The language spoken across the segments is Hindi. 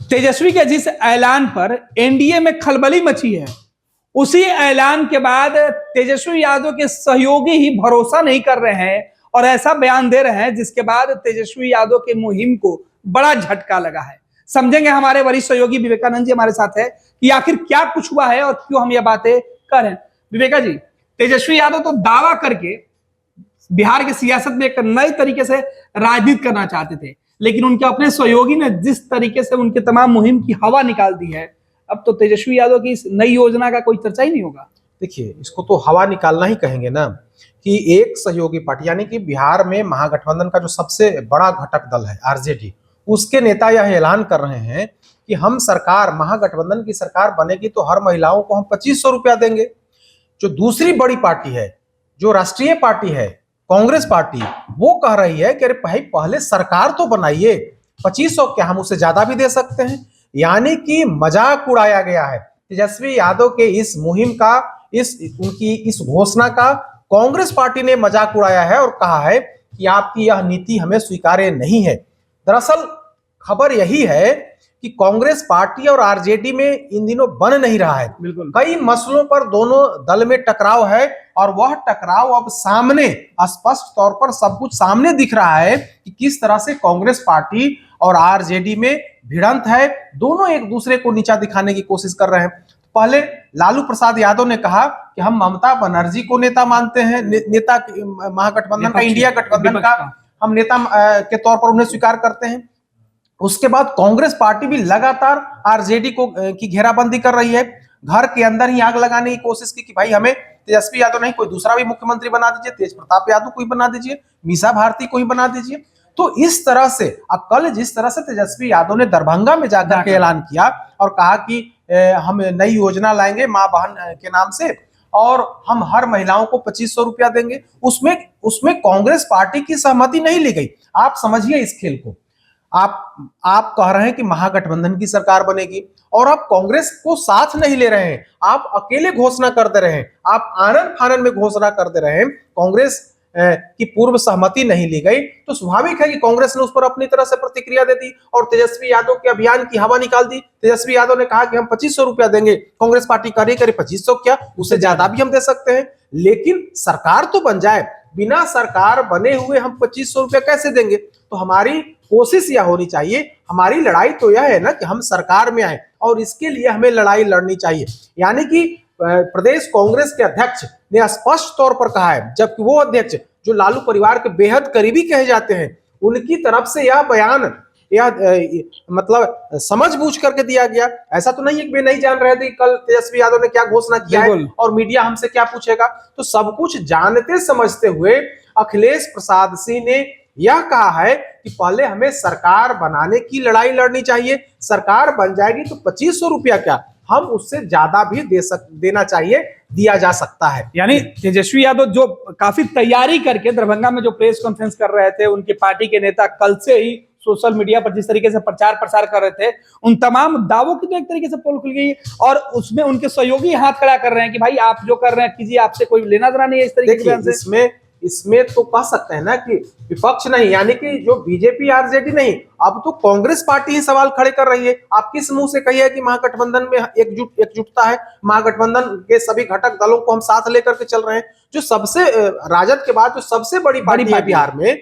तेजस्वी के जिस ऐलान पर एनडीए में खलबली मची है, उसी ऐलान के बाद तेजस्वी यादव के सहयोगी ही भरोसा नहीं कर रहे हैं और ऐसा बयान दे रहे हैं जिसके बाद तेजस्वी यादव के मुहिम को बड़ा झटका लगा है। समझेंगे हमारे वरिष्ठ सहयोगी विवेकानंद जी हमारे साथ है कि आखिर क्या कुछ हुआ है और क्यों हम ये बातें कर रहे हैं। विवेका जी, तेजस्वी यादव तो दावा करके बिहार की सियासत में एक नए तरीके से राजनीति करना चाहते थे, लेकिन उनके अपने सहयोगी ने जिस तरीके से उनके तमाम मुहिम की हवा निकाल दी है, अब तो तेजस्वी यादव की इस नई योजना का कोई चर्चा ही नहीं होगा। देखिए, इसको तो हवा निकालना ही कहेंगे ना, कि एक सहयोगी पार्टी यानी कि बिहार में महागठबंधन का जो सबसे बड़ा घटक दल है आरजेडी, उसके नेता यह ऐलान कर रहे हैं कि हम सरकार, महागठबंधन की सरकार बनेगी तो हर महिलाओं को हम 2500 रुपया देंगे। जो दूसरी बड़ी पार्टी है, जो राष्ट्रीय पार्टी है कांग्रेस पार्टी, वो कह रही है कि अरे भाई पहले सरकार तो बनाइए, 2500 क्या, हम उससे ज्यादा भी दे सकते हैं। यानी कि मजाक उड़ाया गया है तेजस्वी यादव के इस मुहिम का, उनकी इस घोषणा का कांग्रेस पार्टी ने मजाक उड़ाया है और कहा है कि आपकी यह नीति हमें स्वीकार्य नहीं है। दरअसल खबर यही है कि कांग्रेस पार्टी और आरजेडी में इन दिनों बन नहीं रहा है। बिल्कुल, कई मसलों पर दोनों दल में टकराव है और वह टकराव अब सामने, स्पष्ट तौर पर सब कुछ सामने दिख रहा है कि किस तरह से कांग्रेस पार्टी और आरजेडी में भिड़ंत है। दोनों एक दूसरे को नीचा दिखाने की कोशिश कर रहे हैं। पहले लालू प्रसाद यादव ने कहा कि हम ममता बनर्जी को नेता मानते हैं, नेता महागठबंधन का, इंडिया गठबंधन का हम नेता के तौर पर उन्हें स्वीकार करते हैं। उसके बाद कांग्रेस पार्टी भी लगातार आरजेडी को की घेराबंदी कर रही है, घर के अंदर ही आग लगाने की कोशिश की कि भाई हमें तेजस्वी यादव नहीं, कोई दूसरा भी मुख्यमंत्री बना दीजिए, तेज प्रताप यादव को ही बना दीजिए, मीसा भारती को ही बना दीजिए। तो इस तरह से अब कल जिस तरह से तेजस्वी यादव ने दरभंगा में जाकर के ऐलान किया और कहा कि हम नई योजना लाएंगे मां बहन के नाम से और हम हर महिलाओं को 2500 रुपया देंगे, उसमें कांग्रेस पार्टी की सहमति नहीं ली गई। आप समझिए इस खेल को। आप कह रहे हैं कि महागठबंधन की सरकार बनेगी और आप कांग्रेस को साथ नहीं ले रहे हैं, आप अकेले घोषणा कर दे रहे हैं, आप आनन फानन में घोषणा कर दे रहे हैं। कांग्रेस की पूर्व सहमति नहीं ली गई तो स्वाभाविक है कि कांग्रेस ने उस पर अपनी तरह से प्रतिक्रिया दे दी और तेजस्वी यादव के अभियान की हवा निकाल दी। तेजस्वी यादव ने कहा कि हम 2500 रुपया देंगे, कांग्रेस पार्टी कह रही करे 2500 क्या, उससे ज्यादा भी हम दे सकते हैं, लेकिन सरकार तो बन जाए। बिना सरकार बने हुए हम 2500 रुपया कैसे देंगे? तो हमारी कोशिश यह होनी चाहिए, हमारी लड़ाई तो यह है ना कि हम सरकार में आए और इसके लिए हमें लड़ाई लड़नी चाहिए। यानी कि प्रदेश कांग्रेस के अध्यक्ष ने स्पष्ट तौर पर कहा है, जबकि वो अध्यक्ष जो लालू परिवार के बेहद करीबी कहे जाते हैं, उनकी तरफ से यह बयान मतलब समझबूझ करके दिया गया। ऐसा तो नहीं है कि वे नहीं जान रहे थे कि कल तेजस्वी यादव ने क्या घोषणा किया है और मीडिया हमसे क्या पूछेगा। तो सब कुछ जानते समझते हुए अखिलेश प्रसाद सिंह ने यह कहा है कि पहले हमें सरकार बनाने की लड़ाई लड़नी चाहिए, सरकार बन जाएगी तो 2500 रुपया क्या, हम उससे ज्यादा भी देना चाहिए, दिया जा सकता है। यानी तेजस्वी यादव जो काफी तैयारी करके दरभंगा में जो प्रेस कॉन्फ्रेंस कर रहे थे, उनकी पार्टी के नेता कल से ही सोशल मीडिया पर जिस तरीके से प्रचार प्रसार कर रहे थे, उन तमाम दावों की तो एक तरीके से पोल खुल गई और उसमें उनके सहयोगी हाथ खड़ा कर रहे हैं कि भाई आप जो कर रहे हैं कीजिए, आपसे कोई लेना देना नहीं है। इस तरीके से इसमें तो कह सकते हैं ना कि विपक्ष नहीं, यानी कि जो बीजेपी आरजेडी नहीं, अब तो कांग्रेस पार्टी ही सवाल खड़े कर रही है। आप किस मुंह से कहिए कि महागठबंधन में एकजुटता है, महागठबंधन के सभी घटक दलों को हम साथ लेकर के चल रहे हैं। जो सबसे राजद के बाद जो सबसे बड़ी पार्टी है बिहार में,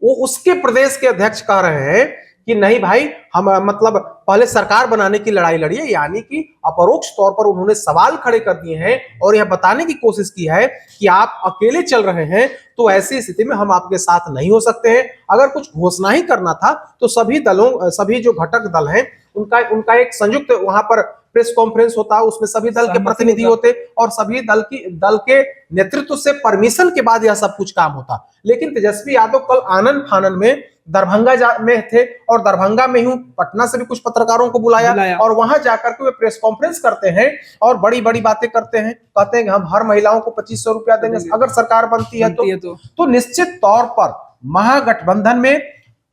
वो उसके प्रदेश के अध्यक्ष कह रहे हैं कि नहीं भाई, हम मतलब पहले सरकार बनाने की लड़ाई लड़िए। यानी कि अपरोक्ष तौर पर उन्होंने सवाल खड़े कर दिए हैं और यह बताने की कोशिश की है कि आप अकेले चल रहे हैं तो ऐसी स्थिति में हम आपके साथ नहीं हो सकते हैं। अगर कुछ घोषणा ही करना था तो सभी जो घटक दल हैं उनका एक संयुक्त वहां पर प्रेस कॉन्फ्रेंस होता, उसमें सभी दल के प्रतिनिधि होते और सभी दल के नेतृत्व से परमिशन के बाद यह सब कुछ काम होता। लेकिन तेजस्वी यादव कल आनन फानन में दरभंगा में थे और दरभंगा में ही पटना से भी कुछ पत्रकारों को बुलाया और वहां जाकर के वे प्रेस कॉन्फ्रेंस करते हैं और बड़ी बड़ी बातें करते हैं, कहते हैं कि हम हर महिलाओं को 2500 रुपया देंगे अगर सरकार बनती है तो निश्चित तौर पर महागठबंधन में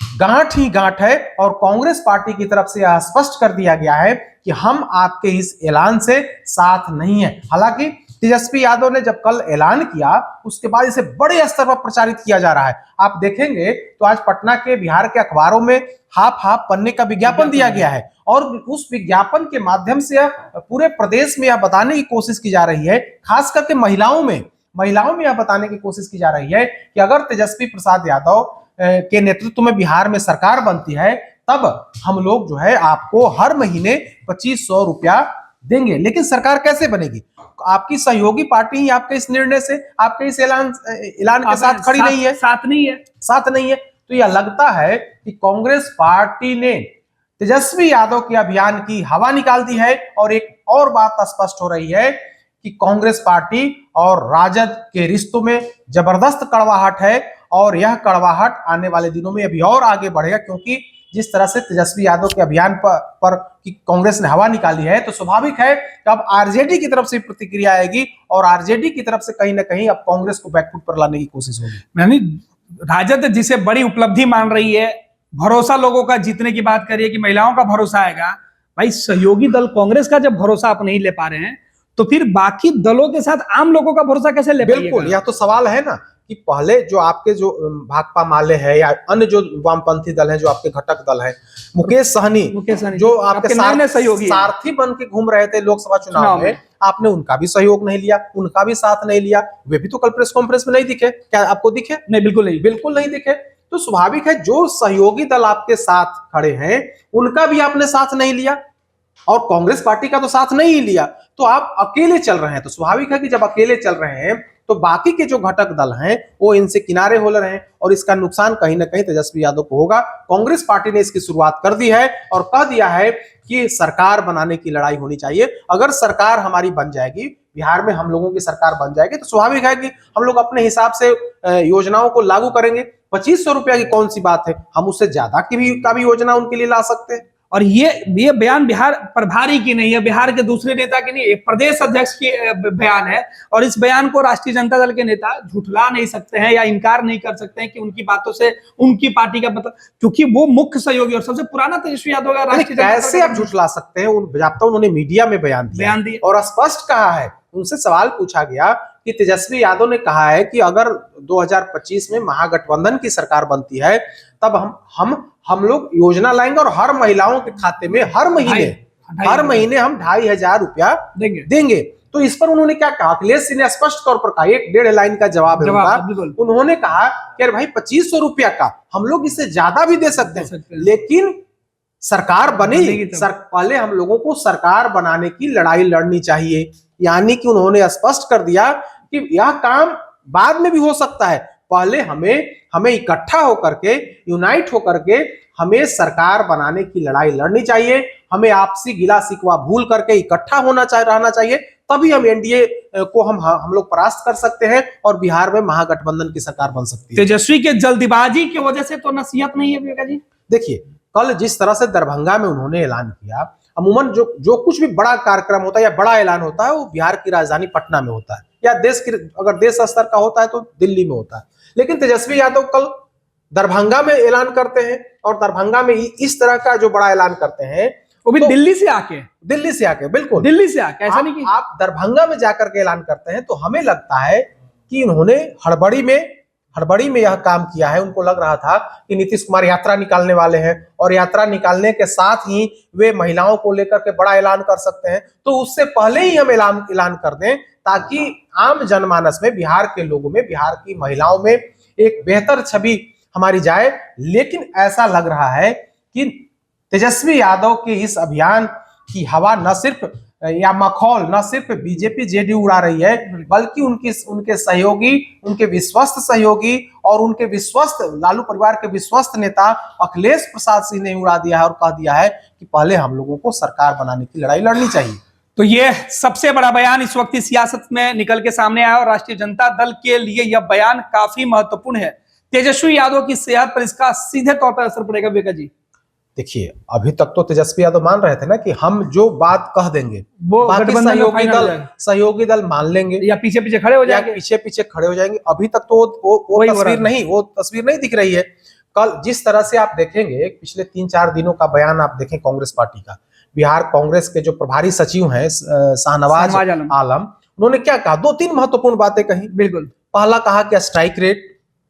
गांठ ही गांठ है और कांग्रेस पार्टी की तरफ से यह स्पष्ट कर दिया गया है कि हम आपके इस ऐलान से साथ नहीं है। हालांकि तेजस्वी यादव ने जब कल ऐलान किया उसके बाद इसे बड़े स्तर पर प्रचारित किया जा रहा है। आप देखेंगे तो आज पटना के बिहार के अखबारों में हाफ हाफ पन्ने का विज्ञापन दिया गया है और उस विज्ञापन के माध्यम से पूरे प्रदेश में यह बताने की कोशिश की जा रही है, खास करके महिलाओं में यह बताने की कोशिश की जा रही है कि अगर तेजस्वी प्रसाद यादव के नेतृत्व में बिहार में सरकार बनती है तब हम लोग जो है आपको हर महीने 2500 रुपया देंगे। लेकिन सरकार कैसे बनेगी? आपकी सहयोगी पार्टी ही आपके इस निर्णय से, आपके इस ऐलान के साथ खड़ी नहीं है, साथ नहीं है। तो यह लगता है कि कांग्रेस पार्टी ने तेजस्वी यादव के अभियान की हवा निकाल दी है। और एक और बात स्पष्ट हो रही है कि कांग्रेस पार्टी और राजद के रिश्तों में जबरदस्त कड़वाहट है और यह कड़वाहट आने वाले दिनों में अभी और आगे बढ़ेगा, क्योंकि जिस तरह से तेजस्वी यादव के अभियान पर कांग्रेस ने हवा निकाली है तो स्वाभाविक है कि अब आरजेडी की तरफ से प्रतिक्रिया आएगी और आरजेडी की तरफ से कहीं ना कहीं अब कांग्रेस को बैकफुट पर लाने की कोशिश होगी। यानी राजद जिसे बड़ी उपलब्धि मान रही है, भरोसा लोगों का जीतने की बात करिए कि महिलाओं का भरोसा आएगा, भाई सहयोगी दल कांग्रेस का जब भरोसा आप नहीं ले पा रहे हैं तो फिर बाकी दलों के साथ आम लोगों का भरोसा कैसे ले पाएंगे? बिल्कुल, यह तो सवाल है ना कि पहले जो आपके जो भाकपा माले है या अन्य जो वामपंथी दल है, जो आपके घटक दल है, मुकेश सहनी जो आपके सारथी बन के घूम रहे थे लोकसभा चुनाव में, आपने उनका भी सहयोग नहीं लिया, उनका भी साथ नहीं लिया। वे भी तो कल प्रेस कॉन्फ्रेंस में नहीं दिखे, क्या आपको दिखे? नहीं, बिल्कुल नहीं दिखे। तो स्वाभाविक है जो सहयोगी दल आपके साथ खड़े हैं उनका भी आपने साथ नहीं लिया और कांग्रेस पार्टी का तो साथ नहीं लिया, तो आप अकेले चल रहे हैं। तो स्वाभाविक है कि जब अकेले चल रहे हैं तो बाकी के जो घटक दल हैं वो इनसे किनारे हो रहे हैं और इसका नुकसान कहीं ना कहीं तेजस्वी यादव को होगा। कांग्रेस पार्टी ने इसकी शुरुआत कर दी है और कह दिया है कि सरकार बनाने की लड़ाई होनी चाहिए। अगर सरकार हमारी बन जाएगी, बिहार में हम लोगों की सरकार बन जाएगी, तो स्वाभाविक है कि हम लोग अपने हिसाब से योजनाओं को लागू करेंगे। 2500 रुपया की कौन सी बात है, हम उससे ज्यादा की भी योजना उनके लिए ला सकते हैं। और ये बयान बिहार प्रभारी की नहीं है, बिहार के दूसरे नेता की नहीं, एक प्रदेश अध्यक्ष की बयान है और इस बयान को राष्ट्रीय जनता दल के नेता झुठला नहीं सकते हैं या इनकार नहीं कर सकते हैं कि उनकी बातों से उनकी पार्टी का मतलब, क्योंकि वो मुख्य सहयोगी और सबसे पुराना तेजस्वी यादव का राष्ट्रीय कैसे आप झुठला सकते हैं? उन्होंने मीडिया में बयान दिया और स्पष्ट कहा है, उनसे सवाल पूछा गया कि तेजस्वी यादव ने कहा है कि अगर 2025 में महागठबंधन की सरकार बनती है तब हम लोग योजना लाएंगे और हर महिलाओं के खाते में हर महीने हम 2500 रुपया देंगे। तो इस पर उन्होंने क्या कहा? अखिलेश सिंह ने स्पष्ट तौर पर कहा, 1-1.5 लाइन का जवाब है उनका। उन्होंने कहा कि अरे भाई 2500 रुपया का हम लोग इससे ज्यादा भी दे सकते हैं, लेकिन सरकार बनेगी, पहले हम लोगों को सरकार बनाने की लड़ाई लड़नी चाहिए। यानी कि उन्होंने स्पष्ट कर दिया कि यह काम बाद में भी हो सकता है, पहले हमें इकट्ठा होकर के, यूनाइट होकर के हमें सरकार बनाने की लड़ाई लड़नी चाहिए। हमें आपसी गिला शिकवा भूल करके इकट्ठा रहना चाहिए, तभी हम एनडीए को हम लोग परास्त कर सकते हैं और बिहार में महागठबंधन की सरकार बन सकती है। तेजस्वी के जल्दबाजी की वजह से तो नसीहत नहीं है विवेका जी। देखिए, कल जिस तरह से दरभंगा में उन्होंने ऐलान किया, अमूमन जो कुछ भी बड़ा कार्यक्रम होता है या बड़ा ऐलान होता है वो बिहार की राजधानी पटना में होता है या अगर देश स्तर का होता है तो दिल्ली में होता है। लेकिन तेजस्वी यादव कल दरभंगा में ऐलान करते हैं और दरभंगा में इस तरह का जो बड़ा ऐलान करते हैं वो भी दिल्ली से आके बिल्कुल दिल्ली से आके, ऐसा नहीं कि आप दरभंगा में जाकर के ऐलान करते हैं। तो हमें लगता है कि इन्होंने हड़बड़ी में यह काम किया है। उनको लग रहा था कि नीतीश कुमार यात्रा निकालने वाले हैं और यात्रा निकालने के साथ ही वे महिलाओं को लेकर के बड़ा ऐलान कर सकते हैं, तो उससे पहले ही हम ऐलान कर दें ताकि आम जनमानस में, बिहार के लोगों में, बिहार की महिलाओं में एक बेहतर छवि हमारी जाए। लेकिन ऐसा लग रहा है कि तेजस्वी यादव के इस अभियान की हवा न सिर्फ बीजेपी जेडीयू उड़ा रही है, बल्कि उनके सहयोगी, उनके विश्वस्त सहयोगी और उनके विश्वस्त लालू परिवार के विश्वस्त नेता अखिलेश प्रसाद सिंह ने उड़ा दिया है और कह दिया है कि पहले हम लोगों को सरकार बनाने की लड़ाई लड़नी चाहिए। तो ये सबसे बड़ा बयान इस वक्त सियासत में निकल के सामने आया और राष्ट्रीय जनता दल के लिए यह बयान काफी महत्वपूर्ण है। तेजस्वी यादव की सेहत पर इसका सीधे तौर पर असर पड़ेगा विवेका जी। देखिए, अभी तक तो तेजस्वी यादव मान रहे थे ना कि हम जो बात कह देंगे वो बाकी सहयोगी दल मान लेंगे या पीछे खड़े हो जाएंगे। अभी तक तो वो तस्वीर नहीं दिख रही है। कल जिस तरह से आप देखेंगे, पिछले 3-4 दिनों का बयान आप देखें कांग्रेस पार्टी का, बिहार कांग्रेस के जो प्रभारी सचिव हैं शाहनवाज आलम, उन्होंने क्या कहा, 2-3 महत्वपूर्ण बातें कही। बिल्कुल। पहला कहा कि स्ट्राइक रेट,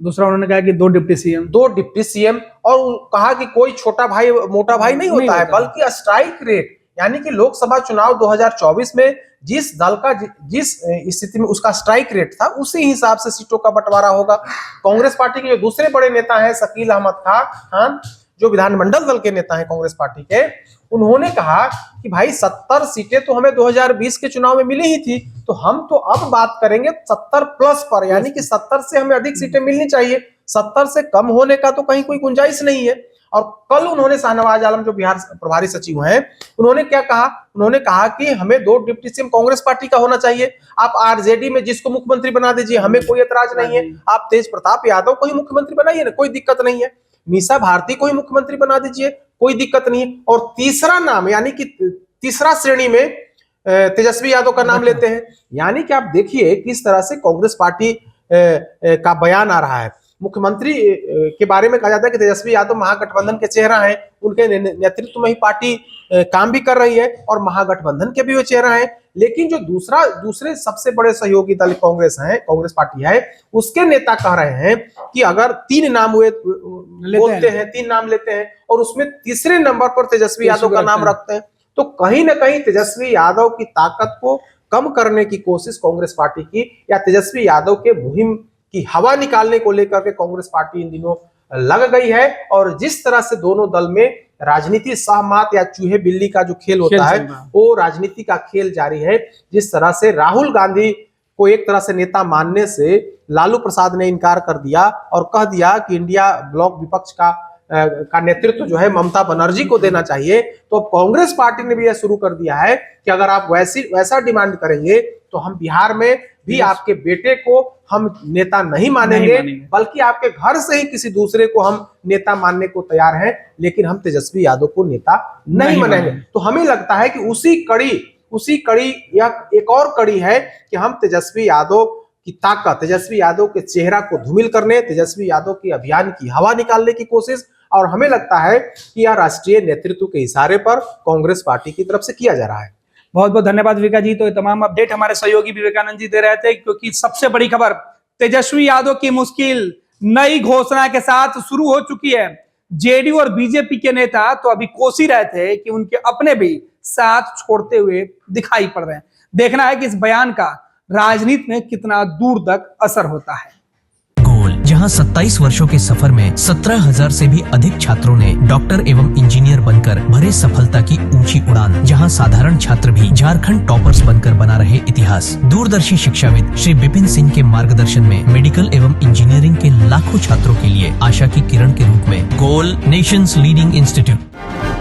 दूसरा उन्होंने कहा कि 2 डिप्टी सीएम, 2 डिप्टी सीएम, और कहा कि कोई छोटा भाई मोटा भाई नहीं होता है, बल्कि स्ट्राइक रेट, यानी कि लोकसभा चुनाव 2024 में जिस दल का जिस स्थिति में उसका स्ट्राइक रेट था, उसी हिसाब से सीटों का बंटवारा होगा। कांग्रेस पार्टी के जो दूसरे बड़े नेता हैं शकील अहमद खान, जो विधानमंडल दल के नेता हैं कांग्रेस पार्टी के, उन्होंने कहा कि भाई 70 सीटें तो हमें 2020 के चुनाव में मिली ही थी, तो हम तो अब बात करेंगे 70 प्लस पर, यानी कि 70 से हमें अधिक सीटें मिलनी चाहिए, 70 से कम होने का तो कहीं कोई गुंजाइश नहीं है। और कल उन्होंने शाहनवाज आलम जो बिहार प्रभारी सचिव हैं, उन्होंने क्या कहा, उन्होंने कहा कि हमें 2 डिप्टी सीएम कांग्रेस पार्टी का होना चाहिए, आप आरजेडी में जिसको मुख्यमंत्री बना दीजिए, हमें कोई एतराज नहीं है, आप तेज प्रताप यादव को ही मुख्यमंत्री बनाइए ना, कोई दिक्कत नहीं है, मीसा भारती को ही मुख्यमंत्री बना दीजिए, कोई दिक्कत नहीं है। और तीसरा नाम, यानी कि तीसरा श्रेणी में तेजस्वी यादव का नाम लेते हैं। यानी कि आप देखिए किस तरह से कांग्रेस पार्टी का बयान आ रहा है। मुख्यमंत्री के बारे में कहा जाता है कि तेजस्वी यादव महागठबंधन के चेहरा हैं, उनके नेतृत्व में ही पार्टी काम भी कर रही है और महागठबंधन के भी वो चेहरा है। लेकिन जो दूसरे सबसे बड़े सहयोगी दल कांग्रेस पार्टी है, उसके नेता कह रहे हैं कि अगर 3 नाम बोलते हैं, 3 नाम लेते हैं और उसमें तीसरे नंबर पर तेजस्वी यादव का नाम रखते हैं, तो कहीं ना कहीं तेजस्वी यादव की ताकत को कम करने की कोशिश कांग्रेस पार्टी की, या तेजस्वी यादव के मुहिम की हवा निकालने को लेकर के कांग्रेस पार्टी इन दिनों लग गई है। और जिस तरह से दोनों दल में राजनीति सहमत या चूहे बिल्ली का जो खेल होता है, वो राजनीति का खेल जारी है। जिस तरह से राहुल गांधी को एक तरह से नेता मानने से लालू प्रसाद ने इनकार कर दिया और कह दिया कि इंडिया ब्लॉक विपक्ष का नेतृत्व जो है ममता बनर्जी को देना चाहिए, तो कांग्रेस पार्टी ने भी यह शुरू कर दिया है कि अगर आप वैसा डिमांड करेंगे तो हम बिहार में भी आपके बेटे को हम नेता नहीं मानेंगे, बल्कि आपके घर से ही किसी दूसरे को हम नेता मानने को तैयार हैं, लेकिन हम तेजस्वी यादव को नेता नहीं मानेंगे। तो हमें लगता है कि उसी कड़ी या एक और कड़ी है कि हम तेजस्वी यादव की ताकत, तेजस्वी यादव के चेहरा को धूमिल करने, तेजस्वी यादव की अभियान की हवा निकालने की कोशिश, और हमें लगता है कि यह राष्ट्रीय नेतृत्व के इशारे पर कांग्रेस पार्टी की तरफ से किया जा रहा है। बहुत बहुत धन्यवाद विवेका जी। तो ये तमाम अपडेट हमारे सहयोगी विवेकानंद जी दे रहे थे, क्योंकि सबसे बड़ी खबर तेजस्वी यादव की मुश्किल नई घोषणा के साथ शुरू हो चुकी है। जेडीयू और बीजेपी के नेता तो अभी कोस ही रहे थे कि उनके अपने भी साथ छोड़ते हुए दिखाई पड़ रहे हैं। देखना है कि इस बयान का राजनीति में कितना दूर तक असर होता है। जहां 27 वर्षों के सफर में 17,000 से भी अधिक छात्रों ने डॉक्टर एवं इंजीनियर बनकर भरे सफलता की ऊंची उड़ान, जहां साधारण छात्र भी झारखंड टॉपर्स बनकर बना रहे इतिहास। दूरदर्शी शिक्षाविद श्री विपिन सिंह के मार्गदर्शन में मेडिकल एवं इंजीनियरिंग के लाखों छात्रों के लिए आशा की किरण के रूप में गोल नेशंस लीडिंग इंस्टीट्यूट